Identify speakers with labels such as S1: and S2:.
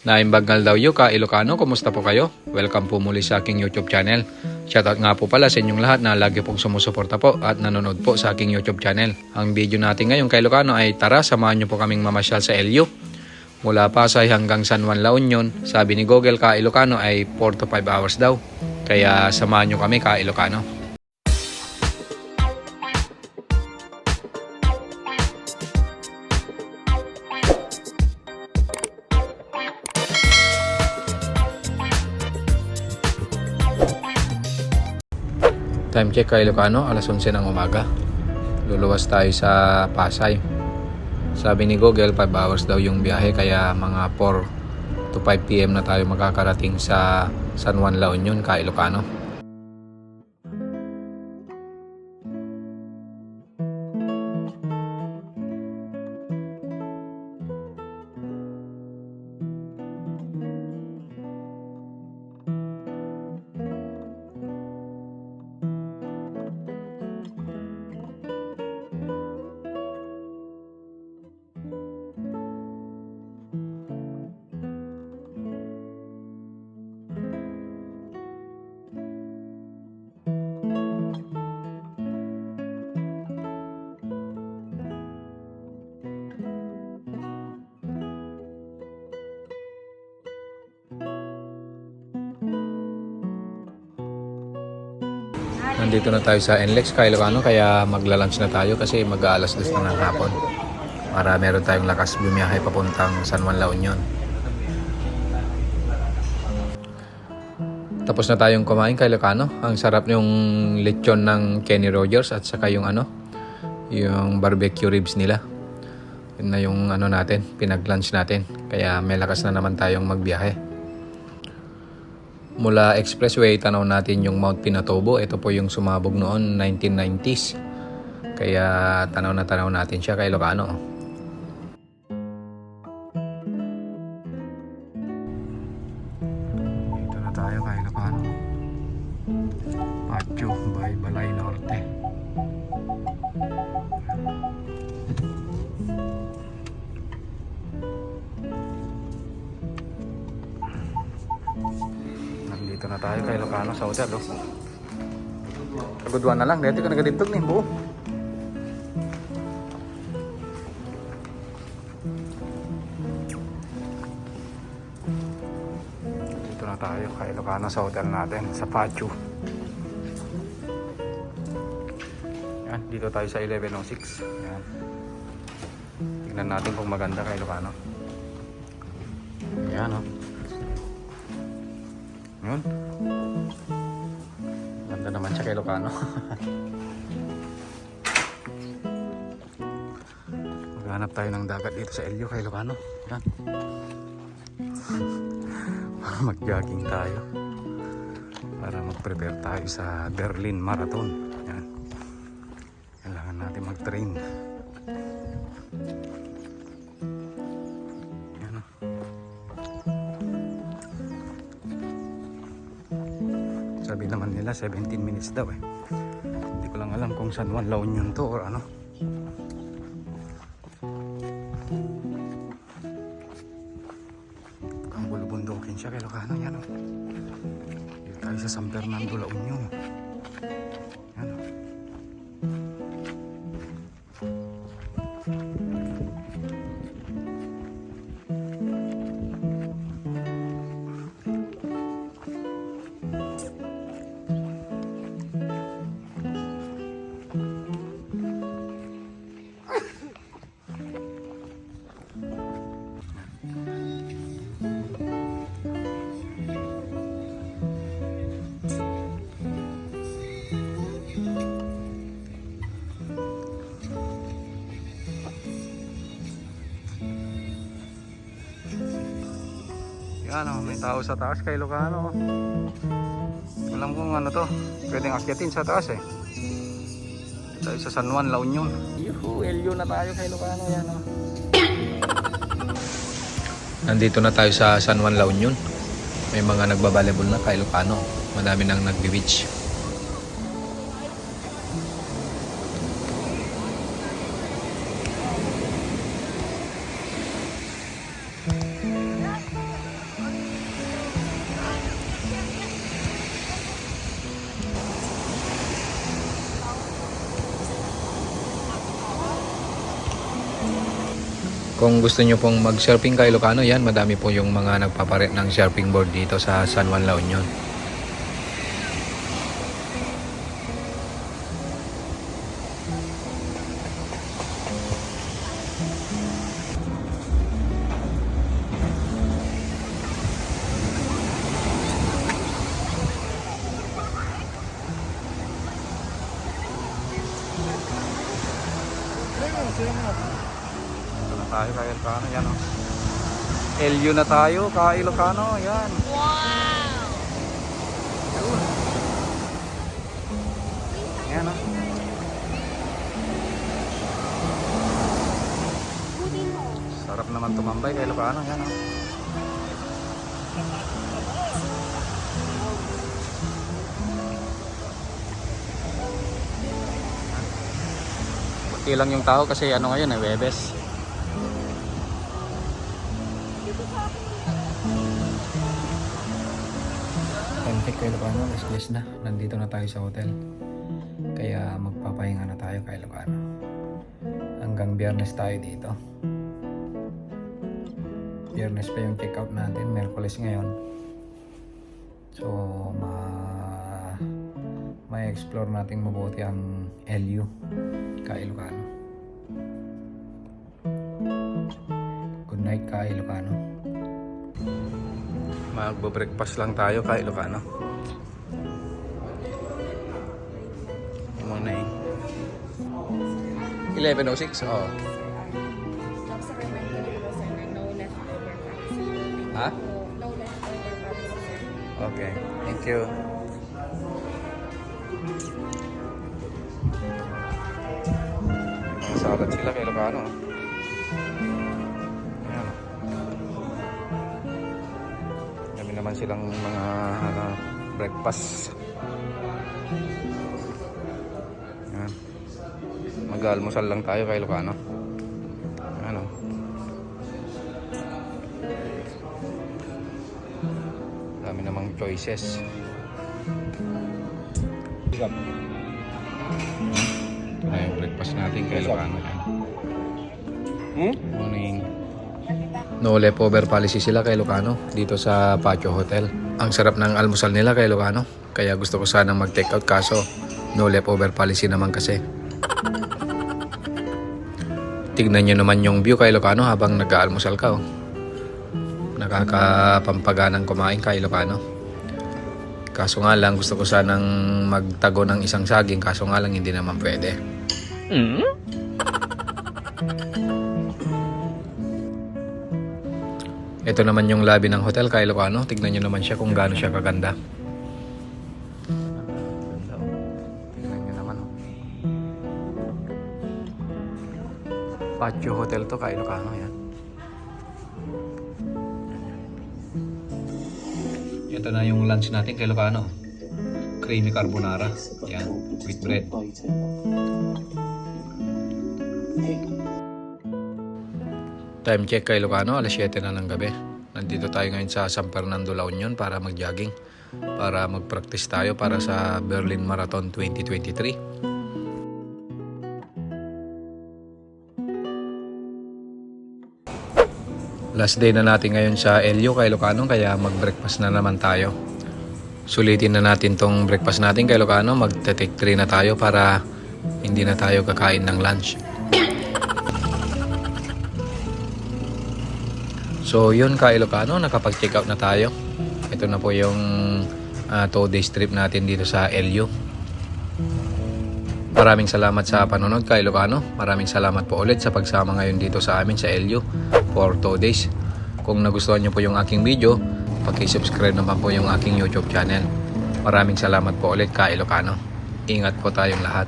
S1: Naimbagnal daw yu ka Ilocano, kumusta po kayo? Welcome po muli sa aking YouTube channel. Shoutout nga po pala sa inyong lahat na lagi pong sumusuporta po at nanonood po sa aking YouTube channel. Ang video natin ngayon kay Ilocano ay tara, samahan nyo po kaming mamasyal sa LU. Mula Pasay hanggang San Juan, La Union, sabi ni Google ka Ilocano ay 4 to 5 hours daw. Kaya samahan nyo kami ka Ilocano. Time check kay Ilocano, alas 11 ng umaga. Luluwas tayo sa Pasay. Sabi ni Google, 5 hours daw yung biyahe, kaya mga 4 to 5 PM na tayo makakarating sa San Juan, La Union, kay Ilocano. Nandito na tayo sa NLEX kay Ilocano, kaya magla-lunch na tayo kasi mag-aalas 2 na ng hapon para meron tayong lakas bumiyahe papuntang San Juan, La Union. Tapos na tayong kumain kay Ilocano. Ang sarap yung lechon ng Kenny Rogers at saka yung yung barbecue ribs nila. Yun na yung natin, pinag-lunch natin. Kaya may lakas na naman tayong magbiyahe. Mula Expressway, tanaw natin yung Mount Pinatubo. Ito po yung sumabog noon, 1990s. Kaya tanaw natin siya kay Ilocano. Dito na tayo kay Ilocano. Patio by Balay Norte. Dito na tayo kay Ilocano sa hotel. Kagudwan na lang, dito ka nagadibtog ni buo. Dito na tayo kay Ilocano sa hotel natin sa Pachu. Yan, dito tayo sa 1106. Yan. Tingnan natin kung maganda kay Ilocano. Yan Yun. Ganda naman siya kay Ilocano. Maghanap tayo ng dagat dito sa LU kay Ilocano. Yan. Para mag-jogging tayo. Para mag-prepare tayo sa Berlin Marathon. Yan. Kailangan natin mag-train. Sabi naman nila 17 minutes daw eh. Hindi ko lang alam kung San Juan, La Union to or ano. Ang bulubundukin siya kay Ilocano. Yan Dito tayo sa San Fernando, La Union. Yan may tao sa taas kay Ilocano. Alam kung ano to, pwedeng akyatin sa taas eh. Tayo sa San Juan, La Union. Yuhu, LU na tayo kay Ilocano. Yan Nandito na tayo sa San Juan, La Union. May mga nagbabalebol na kay Ilocano. Madami nang nagbe-beach. Kung gusto nyo pong mag-surfing ka Ilocano, yan, madami po yung mga nagpaparet ng surfing board dito sa San Juan, La Union. Ito na tayo kay Ilocano, yan o. LU na tayo kay Ilocano, yan.
S2: Wow!
S1: Yan o. Sarap naman tumambay kay Ilocano, yan o. Buti lang yung tao kasi ano ngayon eh, Webes. Time check kay Ilocano, alas 10 na. Nandito na tayo sa hotel. Kaya magpapahinga na tayo kay Ilocano. Hanggang Biyernes tayo dito. Biyernes pa yung check out natin, Miyerkules ngayon. So, may explore nating mabuti ang LU kay Ilocano. Good night kay Ilocano. Magbo-breakfast lang tayo kay Ilocano. Good morning. 11:06. Oh. Ha?
S2: No leftover policy, sir.
S1: Okay. Thank you. Mga salad sila kay Ilocano. Ayan. Dami naman silang mga breakfast. Ayan. Mag-almusal lang tayo kay Ilocano. Ano? Dami namang choices. Ito na yung breakfast natin kay Ilocano. Morning. No leftover policy sila kay Ilocano dito sa Patio Hotel. Ang sarap ng almusal nila kay Ilocano. Kaya gusto ko sanang mag-take out kaso no leftover policy naman kasi. Tignan nyo naman yung view kay Ilocano habang nag-aalmusal ka. Oh. Nakakapampaganang kumain kay Ilocano. Kaso nga lang gusto ko sanang magtago ng isang saging kaso nga lang hindi naman pwede. Ito naman yung lobby ng hotel kay Ilocano. Tignan nyo naman siya kung gaano siya kaganda. Tignan nyo naman. Oh. Patio Hotel to kay Ilocano yan. Ito na yung lunch natin kay Ilocano. Creamy carbonara. Yan, with bread. Time check kay Ilocano, alas 7 na ng gabi. Nandito tayo ngayon sa San Fernando, La Union para mag-jogging. Para mag-practice tayo para sa Berlin Marathon 2023. Last day na natin ngayon sa LU kay Ilocano kaya mag-breakfast na naman tayo. Sulitin na natin tong breakfast natin kay Ilocano. Mag-take 3 na tayo para hindi na tayo kakain ng lunch. So yun kay Ilocano, nakapag-check out na tayo. Ito na po yung 2 days trip natin dito sa LU. Maraming salamat sa panonood kay Ilocano. Maraming salamat po ulit sa pagsama ngayon dito sa amin sa LU for 2 days. Kung nagustuhan nyo po yung aking video, paki-subscribe naman po yung aking YouTube channel. Maraming salamat po ulit kay Ilocano. Ingat po tayong lahat.